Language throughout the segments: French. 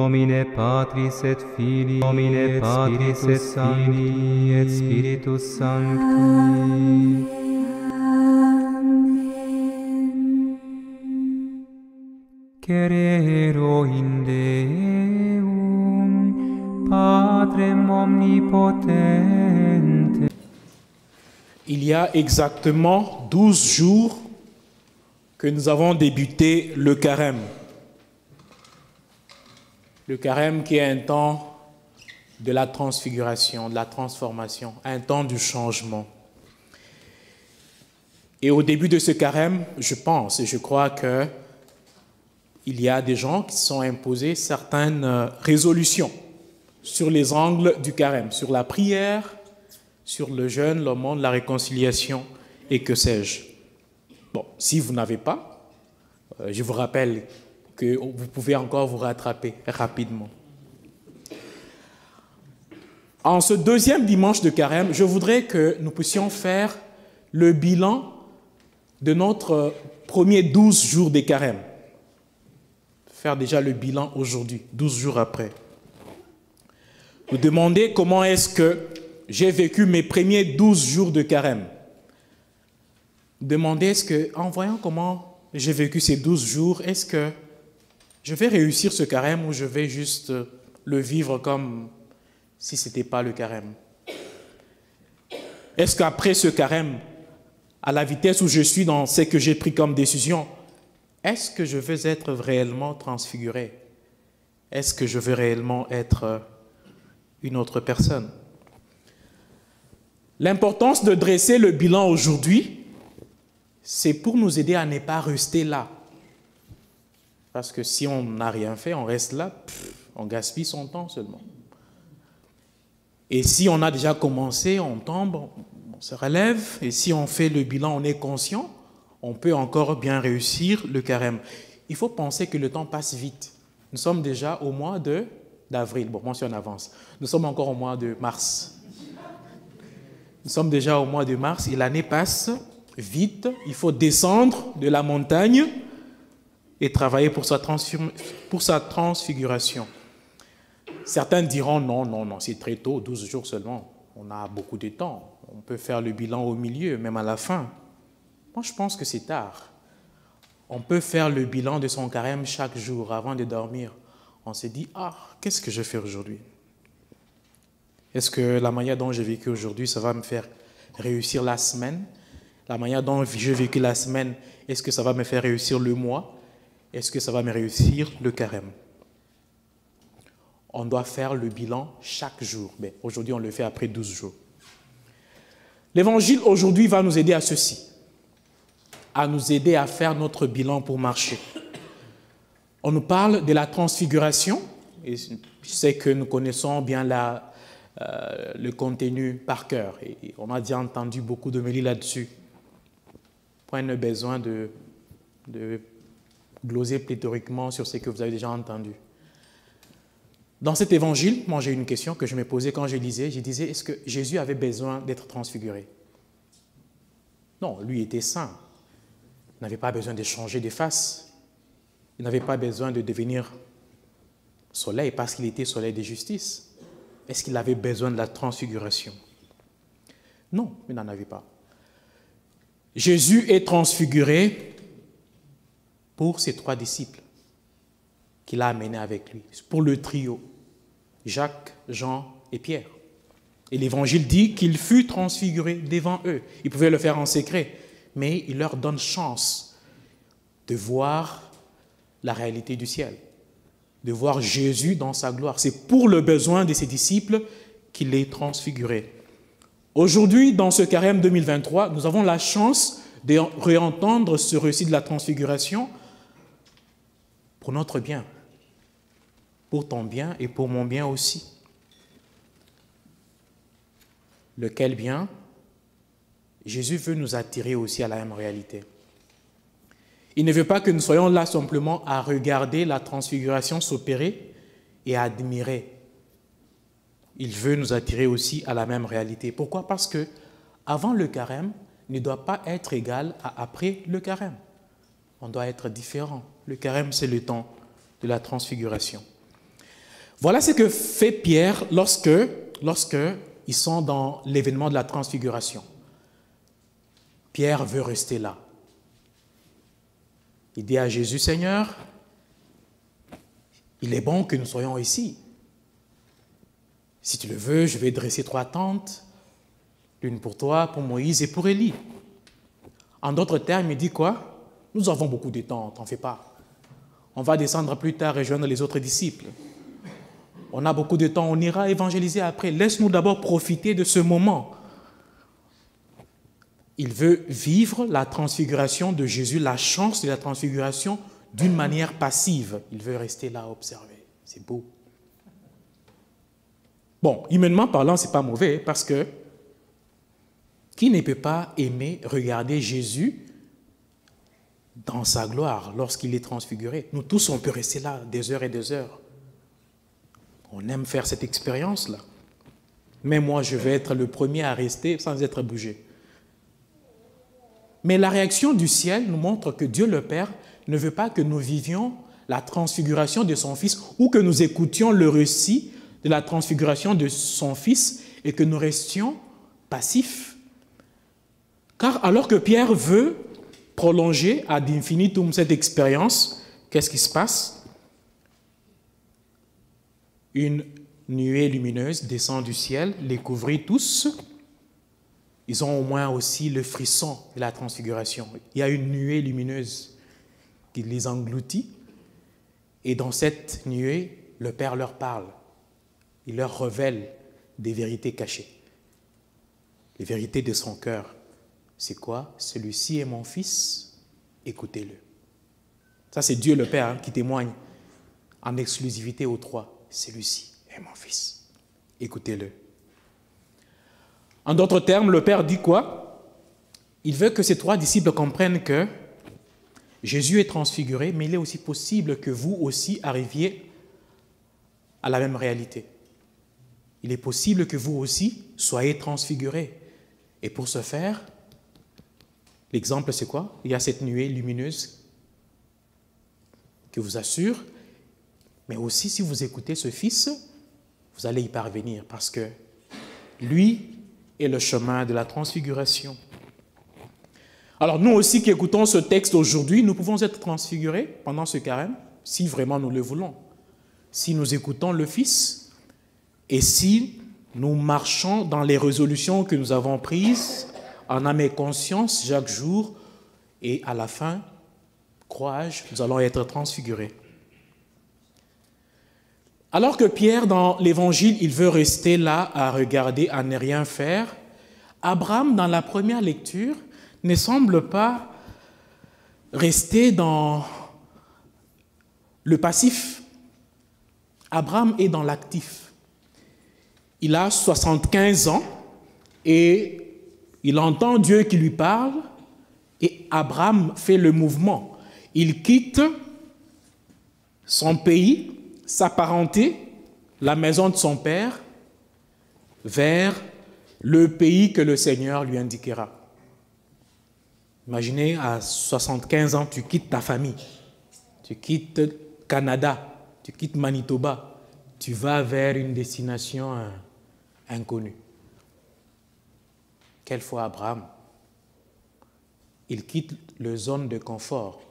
Nomine Patris et Filii, Nomine Patris et Filii et Spiritus Sancti. Cerero in Deum, Patrem omnipotente. Il y a exactement 12 jours que nous avons débuté le carême. Le carême qui est un temps de la transfiguration, de la transformation, un temps du changement. Et au début de ce carême, je pense et je crois qu'il y a des gens qui se sont imposés certaines résolutions sur les angles du carême, sur la prière, sur le jeûne, l'aumône, la réconciliation et que sais-je. Bon, si vous n'avez pas, je vous rappelle que vous pouvez encore vous rattraper rapidement. En ce deuxième dimanche de carême, je voudrais que nous puissions faire le bilan de notre premier 12 jours de carême. Faire déjà le bilan aujourd'hui, 12 jours après. Vous demandez comment est-ce que j'ai vécu mes premiers 12 jours de carême. Demandez est-ce que, en voyant comment j'ai vécu ces 12 jours, est-ce que je vais réussir ce carême ou je vais juste le vivre comme si ce n'était pas le carême? Est-ce qu'après ce carême, à la vitesse où je suis dans ce que j'ai pris comme décision, est-ce que je vais être réellement transfiguré? Est-ce que je vais réellement être une autre personne? L'importance de dresser le bilan aujourd'hui, c'est pour nous aider à ne pas rester là. Parce que si on n'a rien fait, on reste là, on gaspille son temps seulement. Et si on a déjà commencé, on tombe, on se relève, et si on fait le bilan, on est conscient, on peut encore bien réussir le carême. Il faut penser que le temps passe vite. Nous sommes déjà au mois d'avril. Bon, moi, si on avance. Nous sommes encore au mois de mars. Nous sommes déjà au mois de mars et l'année passe vite. Il faut descendre de la montagne et travailler pour sa transfiguration. Certains diront non, c'est très tôt, 12 jours seulement. On a beaucoup de temps. On peut faire le bilan au milieu, même à la fin. Moi, je pense que c'est tard. On peut faire le bilan de son carême chaque jour avant de dormir. On se dit, qu'est-ce que je fais aujourd'hui? Est-ce que la manière dont j'ai vécu aujourd'hui, ça va me faire réussir la semaine? La manière dont j'ai vécu la semaine, est-ce que ça va me faire réussir le mois? Est-ce que ça va me réussir le carême? On doit faire le bilan chaque jour. Mais aujourd'hui, on le fait après 12 jours. L'évangile aujourd'hui va nous aider à ceci, à nous aider à faire notre bilan pour marcher. On nous parle de la transfiguration, et je sais que nous connaissons bien le contenu par cœur, et on a déjà entendu beaucoup d'homélies là-dessus. Point de besoin de gloser pléthoriquement sur ce que vous avez déjà entendu. Dans cet évangile, moi j'ai une question que je me posais quand je lisais. Je disais, est-ce que Jésus avait besoin d'être transfiguré? Non, lui était saint. Il n'avait pas besoin de changer de face. Il n'avait pas besoin de devenir soleil parce qu'il était soleil de justice. Est-ce qu'il avait besoin de la transfiguration? Non, il n'en avait pas. Jésus est transfiguré pour ses 3 disciples qu'il a amenés avec lui, pour le trio, Jacques, Jean et Pierre. Et l'Évangile dit qu'il fut transfiguré devant eux. Il pouvait le faire en secret, mais il leur donne chance de voir la réalité du ciel, de voir Jésus dans sa gloire. C'est pour le besoin de ses disciples qu'il est transfiguré. Aujourd'hui, dans ce carême 2023, nous avons la chance de réentendre ce récit de la transfiguration pour notre bien, pour ton bien et pour mon bien aussi. Lequel bien? Jésus veut nous attirer aussi à la même réalité. Il ne veut pas que nous soyons là simplement à regarder la transfiguration s'opérer et à admirer. Il veut nous attirer aussi à la même réalité. Pourquoi? Parce que avant le carême ne doit pas être égal à après le carême. On doit être différent. Le carême, c'est le temps de la transfiguration. Voilà ce que fait Pierre lorsque ils sont dans l'événement de la transfiguration. Pierre veut rester là. Il dit à Jésus, Seigneur, il est bon que nous soyons ici. Si tu le veux, je vais dresser 3 tentes, l'une pour toi, pour Moïse et pour Élie. En d'autres termes, il dit quoi? Nous avons beaucoup de temps, t'en fais pas. On va descendre plus tard et rejoindre les autres disciples. On a beaucoup de temps, on ira évangéliser après. Laisse-nous d'abord profiter de ce moment. Il veut vivre la transfiguration de Jésus, la chance de la transfiguration d'une manière passive. Il veut rester là, observer. C'est beau. Bon, humainement parlant, ce n'est pas mauvais parce que qui ne peut pas aimer regarder Jésus dans sa gloire lorsqu'il est transfiguré? Nous tous, on peut rester là des heures et des heures. On aime faire cette expérience-là. Mais moi, je vais être le premier à rester sans être bougé. Mais la réaction du ciel nous montre que Dieu le Père ne veut pas que nous vivions la transfiguration de son Fils ou que nous écoutions le récit de la transfiguration de son Fils et que nous restions passifs. Car alors que Pierre veut prolonger ad infinitum cette expérience, qu'est-ce qui se passe? Une nuée lumineuse descend du ciel, les couvrit tous. Ils ont au moins aussi le frisson de la transfiguration. Il y a une nuée lumineuse qui les engloutit. Et dans cette nuée, le Père leur parle. Il leur révèle des vérités cachées. Les vérités de son cœur. C'est quoi? Celui-ci est mon Fils, écoutez-le. Ça, c'est Dieu le Père qui témoigne en exclusivité aux 3. Celui-ci est mon Fils, écoutez-le. En d'autres termes, le Père dit quoi? Il veut que ces 3 disciples comprennent que Jésus est transfiguré, mais il est aussi possible que vous aussi arriviez à la même réalité. Il est possible que vous aussi soyez transfigurés. Et pour ce faire, l'exemple c'est quoi? Il y a cette nuée lumineuse qui vous assure, mais aussi si vous écoutez ce Fils, vous allez y parvenir parce que lui est le chemin de la transfiguration. Alors nous aussi qui écoutons ce texte aujourd'hui, nous pouvons être transfigurés pendant ce carême, si vraiment nous le voulons. Si nous écoutons le Fils et si nous marchons dans les résolutions que nous avons prises en âme et conscience chaque jour et à la fin, courage, nous allons être transfigurés. Alors que Pierre, dans l'Évangile, il veut rester là à regarder, à ne rien faire, Abraham, dans la première lecture, ne semble pas rester dans le passif. Abraham est dans l'actif. Il a 75 ans et il entend Dieu qui lui parle et Abraham fait le mouvement. Il quitte son pays, sa parenté, la maison de son père, vers le pays que le Seigneur lui indiquera. Imaginez, à 75 ans, tu quittes ta famille, tu quittes Canada, tu quittes Manitoba, tu vas vers une destination inconnue. Quelle foi Abraham! Il quitte la zone de confort.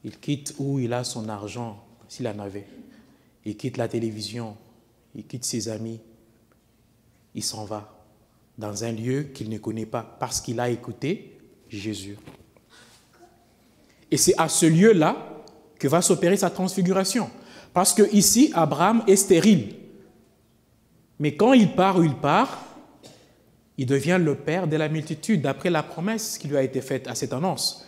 Il quitte où il a son argent, s'il en avait. Il quitte la télévision, il quitte ses amis. Il s'en va dans un lieu qu'il ne connaît pas parce qu'il a écouté Jésus. Et c'est à ce lieu-là que va s'opérer sa transfiguration. Parce que ici, Abraham est stérile. Mais quand il part où il part, il devient le père de la multitude, d'après la promesse qui lui a été faite à cette annonce.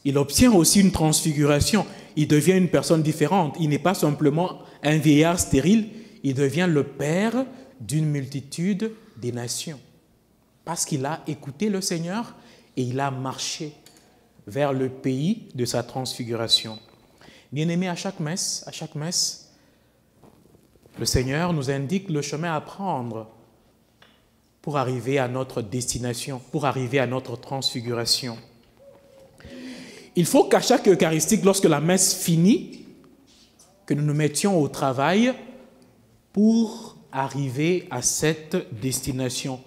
Il obtient aussi une transfiguration. Il devient une personne différente. Il n'est pas simplement un vieillard stérile, il devient le père d'une multitude des nations. Parce qu'il a écouté le Seigneur et il a marché vers le pays de sa transfiguration. Bien-aimés, à chaque messe, le Seigneur nous indique le chemin à prendre pour arriver à notre destination, pour arriver à notre transfiguration. Il faut qu'à chaque Eucharistique, lorsque la messe finit, que nous nous mettions au travail pour arriver à cette destination,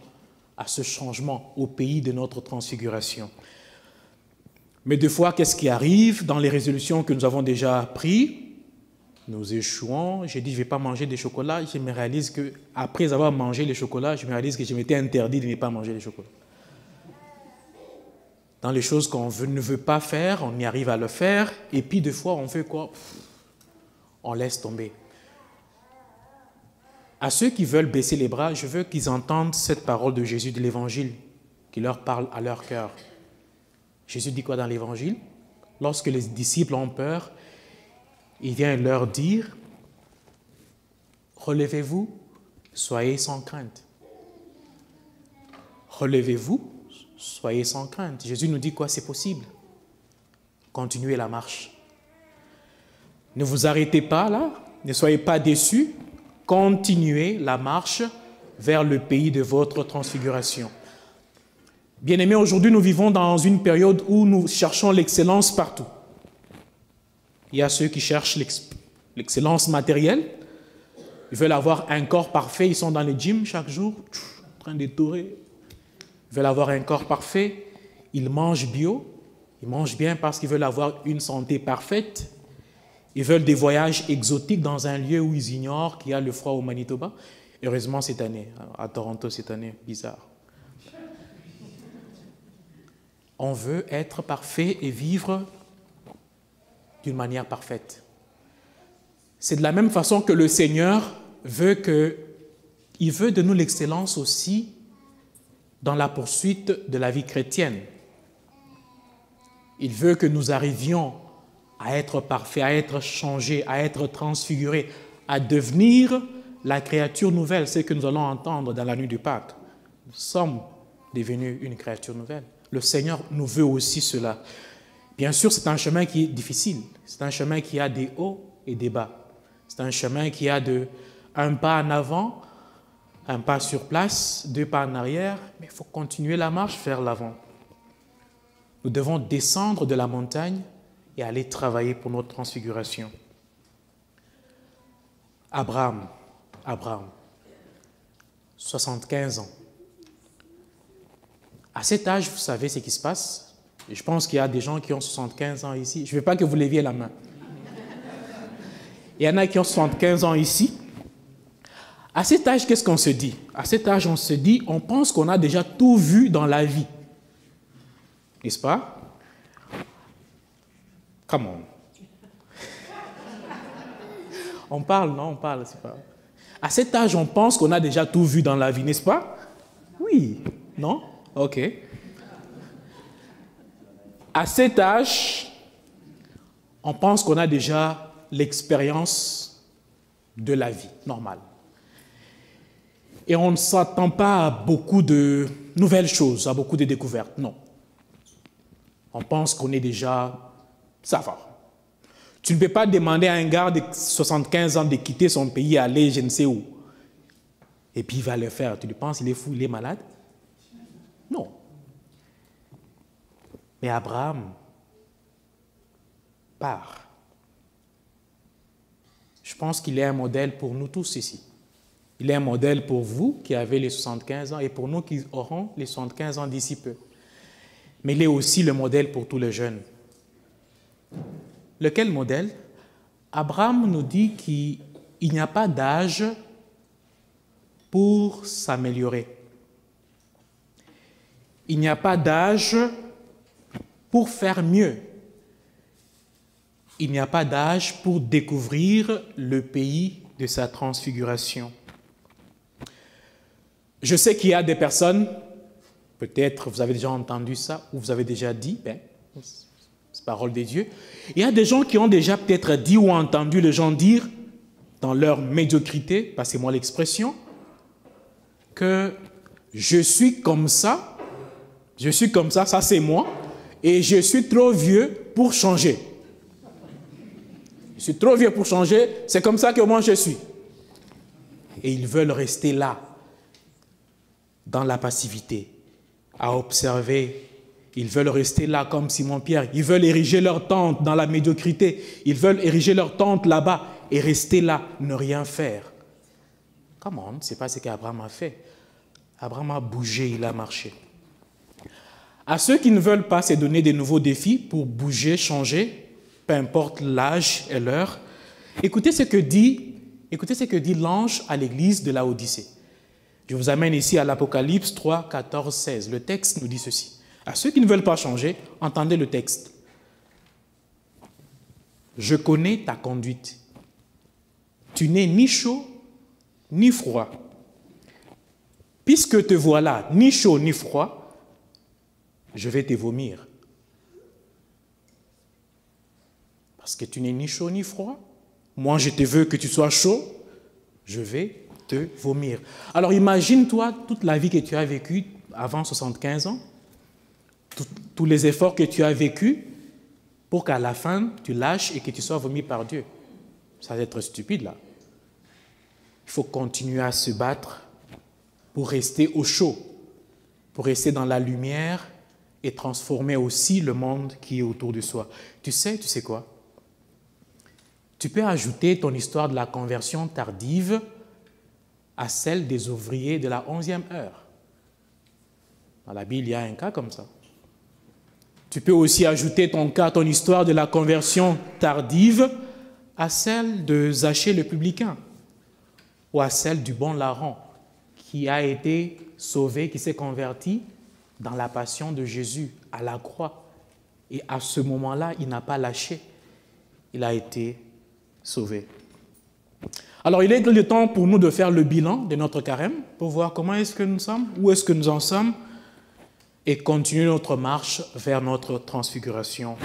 à ce changement, au pays de notre transfiguration. Mais des fois, qu'est-ce qui arrive dans les résolutions que nous avons déjà prises? Nous échouons. J'ai dit, je ne vais pas manger des chocolats. Je me réalise qu'après avoir mangé les chocolats, je me réalise que je m'étais interdit de ne pas manger les chocolats. Dans les choses qu'on ne veut pas faire, on y arrive à le faire. Et puis, des fois, on fait quoi? On laisse tomber. À ceux qui veulent baisser les bras, je veux qu'ils entendent cette parole de Jésus de l'Évangile, qui leur parle à leur cœur. Jésus dit quoi dans l'Évangile? Lorsque les disciples ont peur, il vient leur dire, relevez-vous, soyez sans crainte. Relevez-vous, soyez sans crainte. Jésus nous dit quoi? C'est possible. Continuez la marche. Ne vous arrêtez pas là, ne soyez pas déçus. Continuez la marche vers le pays de votre transfiguration. Bien-aimés, aujourd'hui, nous vivons dans une période où nous cherchons l'excellence partout. Il y a ceux qui cherchent l'excellence matérielle. Ils veulent avoir un corps parfait. Ils sont dans les gyms chaque jour, en train d'étourer. Ils veulent avoir un corps parfait. Ils mangent bio. Ils mangent bien parce qu'ils veulent avoir une santé parfaite. Ils veulent des voyages exotiques dans un lieu où ils ignorent qu'il y a le froid au Manitoba. Heureusement, cette année, à Toronto, cette année, bizarre. On veut être parfait et vivre d'une manière parfaite. C'est de la même façon que le Seigneur veut de nous l'excellence aussi dans la poursuite de la vie chrétienne. Il veut que nous arrivions à être parfaits, à être changés, à être transfigurés, à devenir la créature nouvelle, c'est ce que nous allons entendre dans la nuit de Pâques. Nous sommes devenus une créature nouvelle. Le Seigneur nous veut aussi cela. Bien sûr, c'est un chemin qui est difficile. C'est un chemin qui a des hauts et des bas. C'est un chemin qui a un pas en avant, un pas sur place, 2 pas en arrière, mais il faut continuer la marche vers l'avant. Nous devons descendre de la montagne et aller travailler pour notre transfiguration. Abraham, 75 ans. À cet âge, vous savez ce qui se passe? Je pense qu'il y a des gens qui ont 75 ans ici. Je ne veux pas que vous leviez la main. Il y en a qui ont 75 ans ici. À cet âge, qu'est-ce qu'on se dit? À cet âge, on se dit, on pense qu'on a déjà tout vu dans la vie. N'est-ce pas? Come on. On parle, non? On parle, c'est pas... À cet âge, on pense qu'on a déjà tout vu dans la vie, n'est-ce pas? Oui. Non? Ok. À cet âge, on pense qu'on a déjà l'expérience de la vie normale. Et on ne s'attend pas à beaucoup de nouvelles choses, à beaucoup de découvertes, non. On pense qu'on est déjà... Ça va. Tu ne peux pas demander à un gars de 75 ans de quitter son pays et aller je ne sais où. Et puis il va le faire. Tu lui penses qu'il est fou, il est malade? Non. Mais Abraham part. Je pense qu'il est un modèle pour nous tous ici. Il est un modèle pour vous qui avez les 75 ans et pour nous qui aurons les 75 ans d'ici peu. Mais il est aussi le modèle pour tous les jeunes. Lequel modèle? Abraham nous dit qu'il n'y a pas d'âge pour s'améliorer. Il n'y a pas d'âge pour faire mieux. Il n'y a pas d'âge pour découvrir le pays de sa transfiguration. Je sais qu'il y a des personnes, peut-être vous avez déjà entendu ça, ou vous avez déjà dit, c'est parole de Dieu. Il y a des gens qui ont déjà peut-être dit ou entendu les gens dire, dans leur médiocrité, passez-moi l'expression, que je suis comme ça, ça c'est moi, et je suis trop vieux pour changer. Je suis trop vieux pour changer, c'est comme ça que moi je suis. Et ils veulent rester là, dans la passivité, à observer. Ils veulent rester là comme Simon-Pierre. Ils veulent ériger leur tente dans la médiocrité. Ils veulent ériger leur tente là-bas. et rester là, ne rien faire. Comment? Ce n'est pas ce qu'Abraham a fait. Abraham a bougé, il a marché. À ceux qui ne veulent pas se donner de nouveaux défis pour bouger, changer, peu importe l'âge et l'heure, écoutez ce que dit l'ange à l'église de Laodicée. Je vous amène ici à l'Apocalypse 3, 14, 16. Le texte nous dit ceci. À ceux qui ne veulent pas changer, entendez le texte. Je connais ta conduite. Tu n'es ni chaud ni froid. Puisque te voilà ni chaud ni froid, je vais te vomir. Parce que tu n'es ni chaud ni froid. Moi, je te veux que tu sois chaud, je vais te vomir. Alors imagine-toi toute la vie que tu as vécue avant 75 ans, tous les efforts que tu as vécus pour qu'à la fin, tu lâches et que tu sois vomi par Dieu. Ça va être stupide, là. Il faut continuer à se battre pour rester au chaud, pour rester dans la lumière et transformer aussi le monde qui est autour de soi. Tu sais quoi? Tu peux ajouter ton histoire de la conversion tardive à celle des ouvriers de la 11e heure. Dans la Bible, il y a un cas comme ça. Tu peux aussi ajouter ton histoire de la conversion tardive à celle de Zachée le publicain ou à celle du bon larron qui a été sauvé, qui s'est converti dans la passion de Jésus à la croix. Et à ce moment-là, il n'a pas lâché. Il a été sauvé. Alors, il est le temps pour nous de faire le bilan de notre carême pour voir comment est-ce que nous sommes, où est-ce que nous en sommes et continuer notre marche vers notre transfiguration